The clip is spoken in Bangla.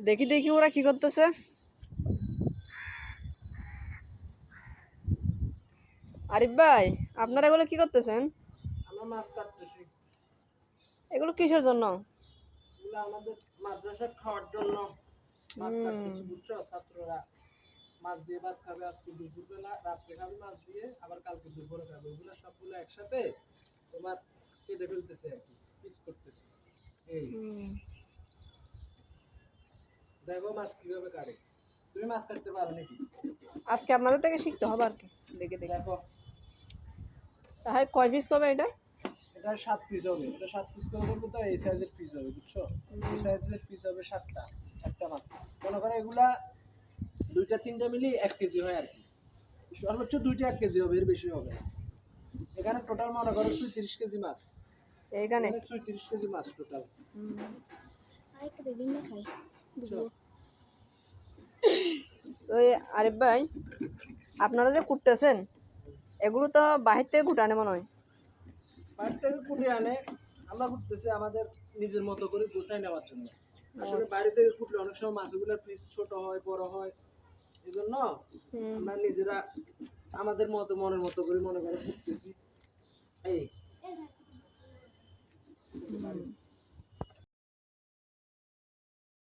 দেখি দেখি ওরা কি করতেছে। আরিফ ভাই, আপনারা এগুলো কি করতেছেন? আমরা মাছ কাটতেছি। এগুলো কিসের জন্য? এগুলো আমাদের মাদ্রাসা খাওয়ার জন্য মাছ কাটতেছি, বুঝছো? ছাত্ররা মাছ দিয়ে ভাত খাবে আজকে দুপুরবেলা, রাত্রে খাবে মাছ দিয়ে, আবার কালকে দুপুরে খাবে। ওগুলো সবগুলো একসাথে তোমার কেটে ফেলতেছে আর কি, পিস করতেছে। এই দেখো মাছ কিভাবে কাটে। তুমি মাছ কাটতে পারো নাকি? আজকে আপনাদের থেকে শিখতে হবে আর কি। দেখে দেখে। দেখো তাহলে কয় পিস করবে এটা? এটা 7 পিস হবে। এটা 7 পিস করে করবো তো এই সাইজের পিস হবে, বুঝছো? এই সাইজের পিস হবে 7টা, একটা মাছ। মনে করো এগুলা 2টা 3টা মিলি 1 কেজি হয় আর কি। সর্বোচ্চ 2টা 1 কেজি হবে, এর বেশি হবে না। এখানে টোটাল মনে করো 36 কেজি মাছ। এইখানে 36 কেজি মাছ টোটাল। ওই আরিফ ভাই, আপনারা যে কুটতেছেন এগুলো তো বাহির থেকে কুটানে মনে হয়। বাইরে থেকে কুটে আনে, আমরা কুটতেছি আমাদের নিজের মতো করে গোছাই নেওয়ার জন্য। আসলে বাইরে থেকে কুটলে অনেক সময় মাছগুলোর পিস ছোট হয়, বড় হয়, এই জন্য আমরা নিজেরা আমাদের মতো মনের মতো করে মনে করে কুটতেছি। এই